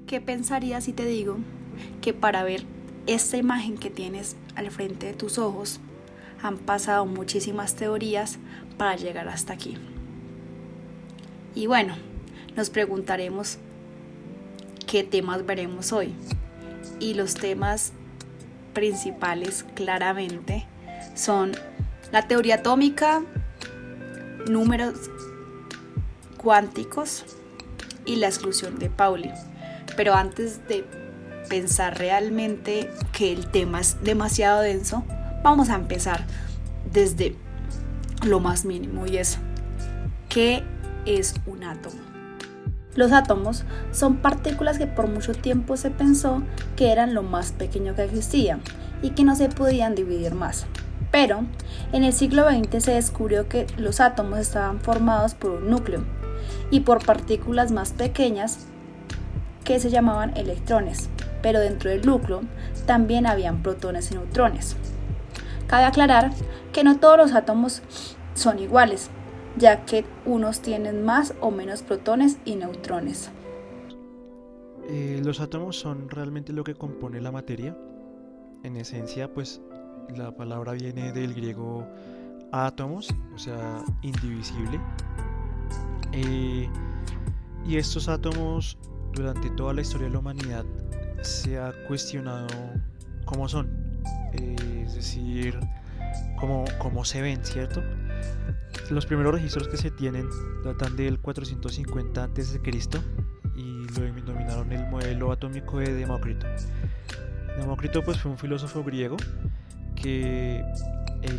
¿Qué pensarías si te digo que para ver esta imagen que tienes al frente de tus ojos han pasado muchísimas teorías para llegar hasta aquí? Y bueno, nos preguntaremos qué temas veremos hoy. Y los temas principales claramente son la teoría atómica, números cuánticos y la exclusión de Pauli. Pero antes de pensar realmente que el tema es demasiado denso, vamos a empezar desde lo más mínimo, y es ¿qué es un átomo? Los átomos son partículas que por mucho tiempo se pensó que eran lo más pequeño que existía y que no se podían dividir más. Pero en el siglo XX se descubrió que los átomos estaban formados por un núcleo y por partículas más pequeñas que se llamaban electrones, pero dentro del núcleo también habían protones y neutrones. Cabe aclarar que no todos los átomos son iguales, ya que unos tienen más o menos protones y neutrones. Los átomos son realmente lo que compone la materia. En esencia, pues la palabra viene del griego átomos, o sea, indivisible. Y estos átomos, durante toda la historia de la humanidad, se ha cuestionado cómo son, es decir, cómo se ven, ¿cierto? Los primeros registros que se tienen datan del 450 a.C. y lo denominaron el modelo atómico de Demócrito. Demócrito pues fue un filósofo griego que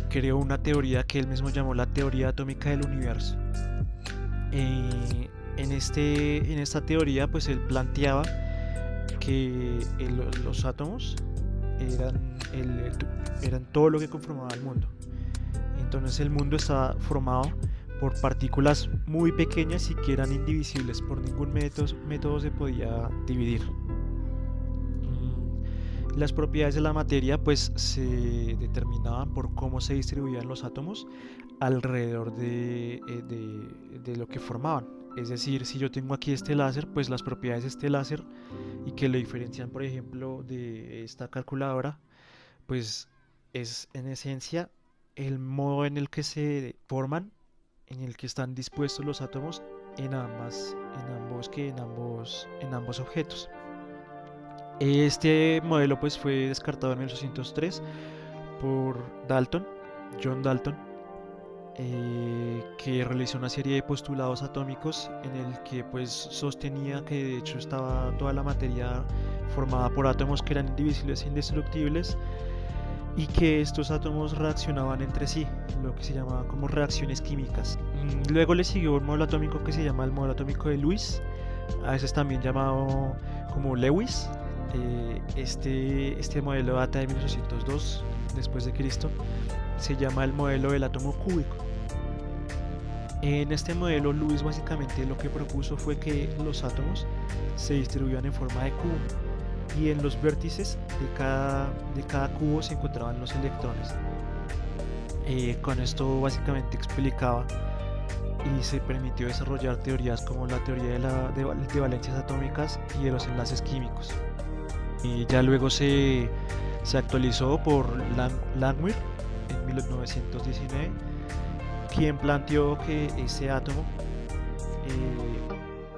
creó una teoría que él mismo llamó la teoría atómica del universo. En esta teoría pues él planteaba que los átomos eran todo lo que conformaba el mundo. Entonces el mundo estaba formado por partículas muy pequeñas y que eran indivisibles, por ningún método se podía dividir. Las propiedades de la materia pues se determinaban por cómo se distribuían los átomos alrededor de lo que formaban. Es decir, si yo tengo aquí este láser, pues las propiedades de este láser y que lo diferencian, por ejemplo, de esta calculadora, pues es en esencia el modo en el que se forman, en el que están dispuestos los átomos en ambos objetos. Este modelo pues fue descartado en 1803 por John Dalton, que realizó una serie de postulados atómicos en el que pues sostenía que de hecho estaba toda la materia formada por átomos que eran indivisibles e indestructibles y que estos átomos reaccionaban entre sí, lo que se llamaba como reacciones químicas. Luego le siguió un modelo atómico que se llama el modelo atómico de Lewis, a veces también llamado como Lewis. Este modelo data de 1802 después de Cristo, se llama el modelo del átomo cúbico. En este modelo Lewis básicamente lo que propuso fue que los átomos se distribuían en forma de cubo y en los vértices de cada cubo se encontraban los electrones. Con esto básicamente explicaba y se permitió desarrollar teorías como la teoría de valencias atómicas y de los enlaces químicos. Y ya luego se actualizó por Langmuir en 1919, quien planteó que ese átomo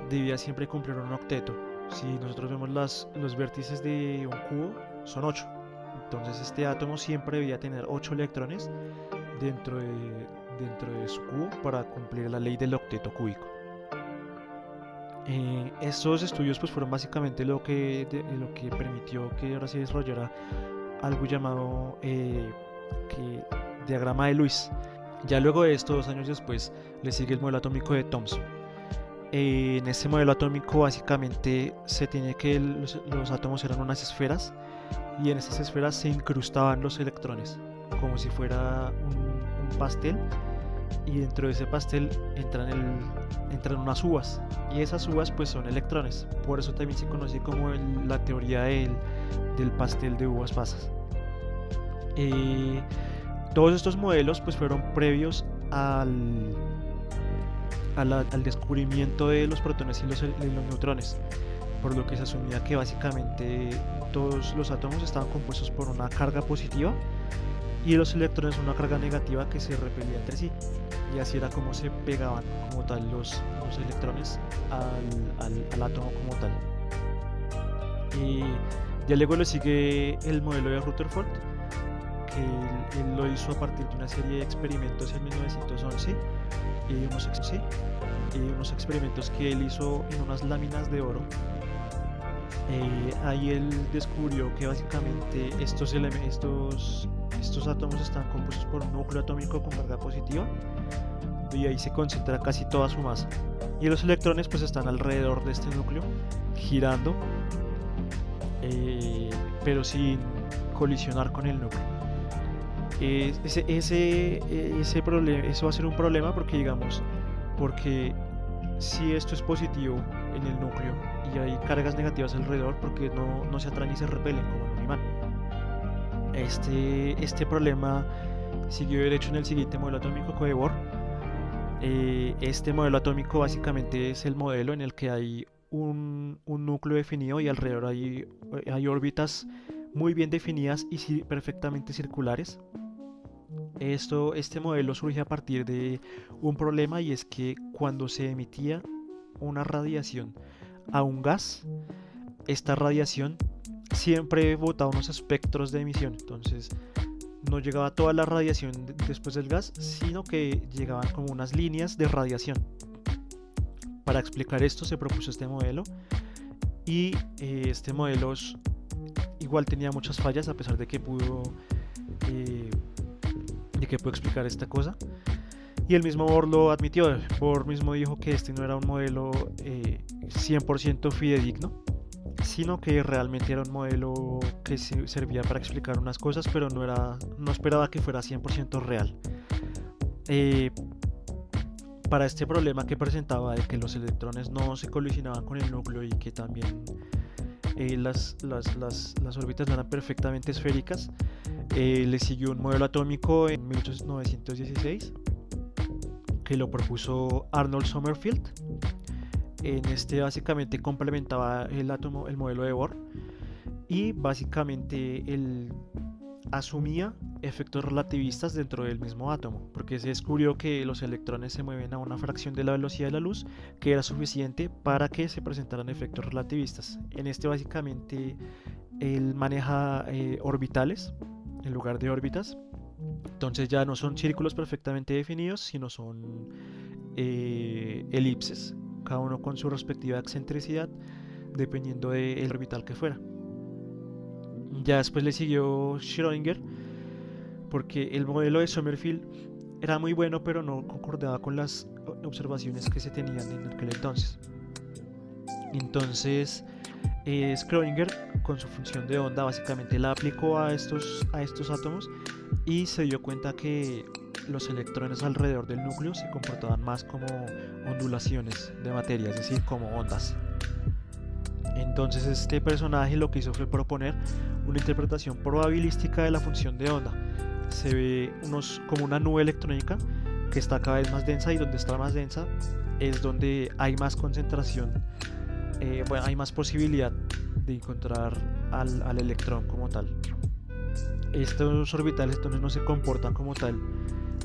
debía siempre cumplir un octeto. Si nosotros vemos los vértices de un cubo, son 8. Entonces este átomo siempre debía tener 8 electrones dentro de su cubo para cumplir la ley del octeto cúbico. Estos estudios pues fueron básicamente lo que permitió que ahora se desarrollara algo llamado diagrama de Lewis. Ya luego de esto, 2 años después, le sigue el modelo atómico de Thomson. En este modelo atómico básicamente se tiene que los átomos eran unas esferas y en estas esferas se incrustaban los electrones como si fuera un pastel, y dentro de ese pastel entran unas uvas y esas uvas pues son electrones. Por eso también se conoce como la teoría del pastel de uvas pasas. Todos estos modelos pues fueron previos al descubrimiento de los protones y los neutrones. por lo que se asumía que básicamente todos los átomos estaban compuestos por una carga positiva y los electrones una carga negativa que se repelía entre sí, y así era como se pegaban como tal los electrones al átomo como tal. Y ya luego le sigue el modelo de Rutherford, que él lo hizo a partir de una serie de experimentos en 1911 y unos experimentos que él hizo en unas láminas de oro. Ahí él descubrió que básicamente estos átomos están compuestos por un núcleo atómico con carga positiva, y ahí se concentra casi toda su masa, y los electrones pues están alrededor de este núcleo girando, pero sin colisionar con el núcleo. Ese problema, eso va a ser un problema porque si esto es positivo en el núcleo y hay cargas negativas alrededor, porque no se atraen y se repelen como en un imán. Este problema siguió derecho en el siguiente modelo atómico de Bohr. Este modelo atómico básicamente es el modelo en el que hay un núcleo definido y alrededor hay órbitas muy bien definidas y perfectamente circulares. Este modelo surge a partir de un problema, y es que cuando se emitía una radiación a un gas, esta radiación siempre botaba unos espectros de emisión. Entonces no llegaba toda la radiación después del gas, sino que llegaban como unas líneas de radiación. Para explicar esto se propuso este modelo, y este modelo igual tenía muchas fallas, a pesar de que pudo explicar esta cosa, y el mismo Bohr lo admitió. Bohr mismo dijo que este no era un modelo 100% fidedigno, sino que realmente era un modelo que servía para explicar unas cosas, pero no esperaba que fuera 100% real. Para este problema que presentaba de que los electrones no se colisionaban con el núcleo y que también las órbitas no eran perfectamente esféricas, le siguió un modelo atómico en 1916 que lo propuso Arnold Sommerfeld. En este básicamente complementaba el modelo de Bohr, y básicamente él asumía efectos relativistas dentro del mismo átomo, porque se descubrió que los electrones se mueven a una fracción de la velocidad de la luz, que era suficiente para que se presentaran efectos relativistas. En este básicamente él maneja orbitales en lugar de órbitas, entonces ya no son círculos perfectamente definidos, sino son elipses, cada uno con su respectiva excentricidad dependiendo del orbital que fuera. Ya después le siguió Schrödinger, porque el modelo de Sommerfeld era muy bueno, pero no concordaba con las observaciones que se tenían en aquel entonces. Entonces Schrödinger, con su función de onda, básicamente la aplicó a estos átomos, y se dio cuenta que los electrones alrededor del núcleo se comportaban más como ondulaciones de materia, es decir, como ondas. Entonces este personaje lo que hizo fue proponer una interpretación probabilística de la función de onda. Se ve como una nube electrónica que está cada vez más densa, y donde está más densa es donde hay más concentración, hay más posibilidad de encontrar al electrón como tal. Estos orbitales entonces no se comportan como tal,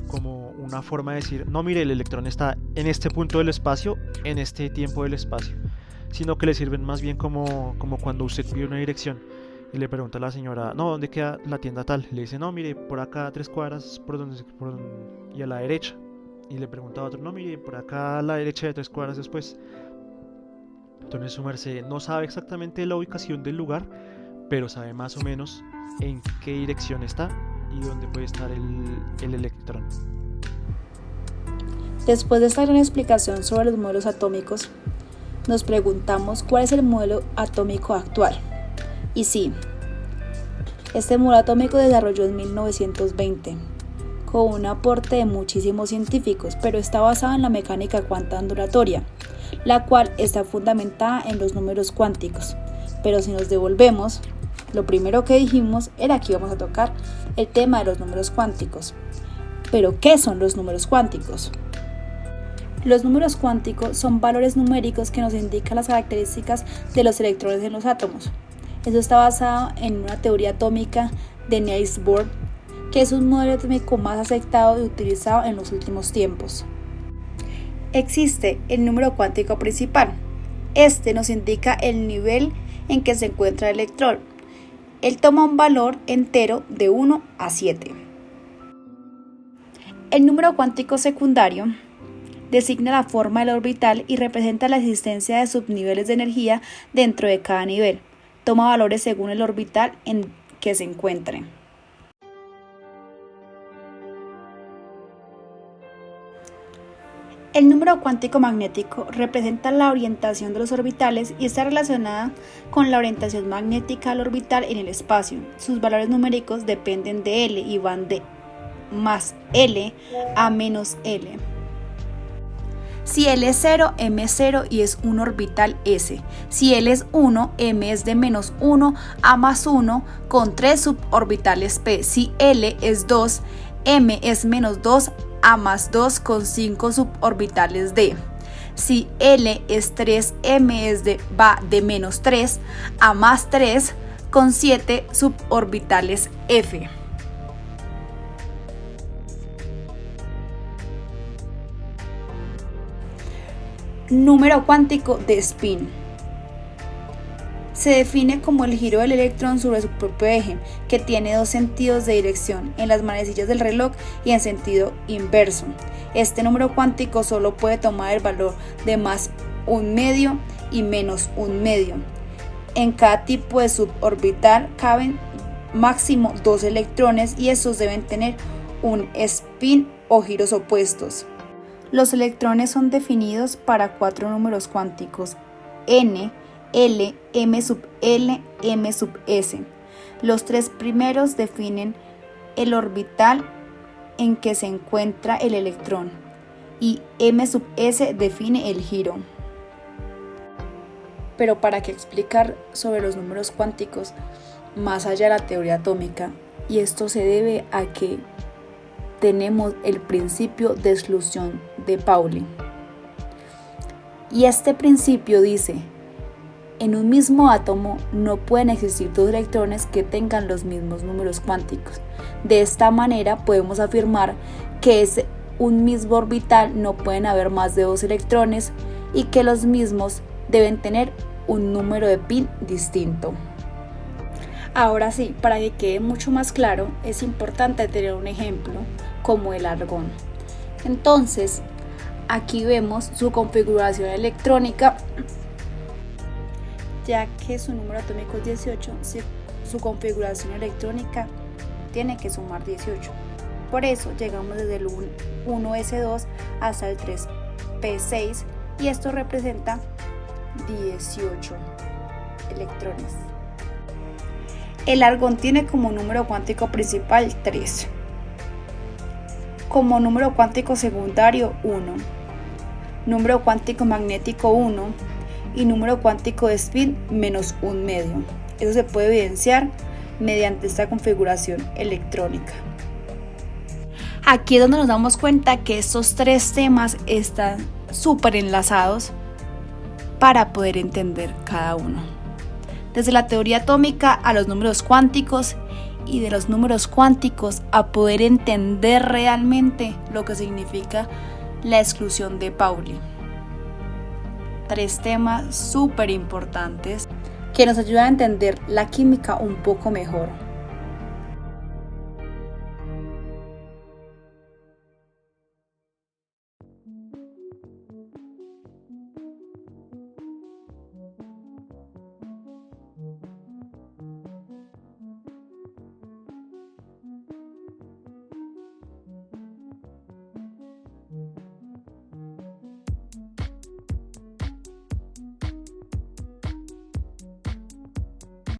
como una forma de decir, no, mire, el electrón está en este punto del espacio, en este tiempo del espacio, sino que le sirven más bien como cuando usted pide una dirección y le pregunta a la señora, no, ¿dónde queda la tienda tal? Le dice, no, mire, por acá 3 cuadras y a la derecha. Y le pregunta a otro, no, mire, por acá a la derecha de 3 cuadras después. Entonces su merced no sabe exactamente la ubicación del lugar, pero sabe más o menos en qué dirección está y dónde puede estar el electrón. Después de esta gran explicación sobre los modelos atómicos, nos preguntamos cuál es el modelo atómico actual. Y sí, este modelo atómico se desarrolló en 1920 con un aporte de muchísimos científicos, pero está basado en la mecánica cuántica ondulatoria, la cual está fundamentada en los números cuánticos. Pero si nos devolvemos, lo primero que dijimos era que íbamos a tocar el tema de los números cuánticos. ¿Pero qué son los números cuánticos? Los números cuánticos son valores numéricos que nos indican las características de los electrones en los átomos. Esto está basado en una teoría atómica de Niels Bohr, que es un modelo atómico más aceptado y utilizado en los últimos tiempos. Existe el número cuántico principal. Este nos indica el nivel en que se encuentra el electrón. Él toma un valor entero de 1 a 7. El número cuántico secundario designa la forma del orbital y representa la existencia de subniveles de energía dentro de cada nivel. Toma valores según el orbital en que se encuentre. El número cuántico magnético representa la orientación de los orbitales y está relacionada con la orientación magnética del orbital en el espacio. Sus valores numéricos dependen de L y van de más L a menos L. Si L es 0, M es 0 y es un orbital S. Si L es 1, M es de menos 1 a más 1 con 3 suborbitales P. Si L es 2, M es menos 2 a más 2 con 5 suborbitales D. Si L es 3, M va de menos 3 a más 3 con 7 suborbitales F. Número cuántico de spin. Se define como el giro del electrón sobre su propio eje, que tiene dos sentidos de dirección, en las manecillas del reloj y en sentido inverso. Este número cuántico solo puede tomar el valor de más 1/2 y menos 1/2. En cada tipo de suborbital caben máximo 2 electrones y estos deben tener un spin o giros opuestos. Los electrones son definidos para 4 números cuánticos: n, L, M sub L, M sub S. Los 3 primeros definen el orbital en que se encuentra el electrón y M sub S define el giro. Pero ¿para qué explicar sobre los números cuánticos más allá de la teoría atómica? Y esto se debe a que tenemos el principio de exclusión de Pauli. Y este principio dice: en un mismo átomo no pueden existir dos electrones que tengan los mismos números cuánticos. De esta manera podemos afirmar que es un mismo orbital no pueden haber más de 2 electrones y que los mismos deben tener un número de pi distinto. Ahora sí, para que quede mucho más claro, es importante tener un ejemplo como el argón. Entonces, aquí vemos su configuración electrónica. Ya que su número atómico es 18, su configuración electrónica tiene que sumar 18. Por eso llegamos desde el 1s2 hasta el 3p6 y esto representa 18 electrones. El argón tiene como número cuántico principal 3, como número cuántico secundario 1, número cuántico magnético 1 y número cuántico de spin menos 1/2. Eso se puede evidenciar mediante esta configuración electrónica. Aquí es donde nos damos cuenta que estos 3 temas están súper enlazados para poder entender cada uno. Desde la teoría atómica a los números cuánticos y de los números cuánticos a poder entender realmente lo que significa la exclusión de Pauli. 3 temas súper importantes que nos ayudan a entender la química un poco mejor.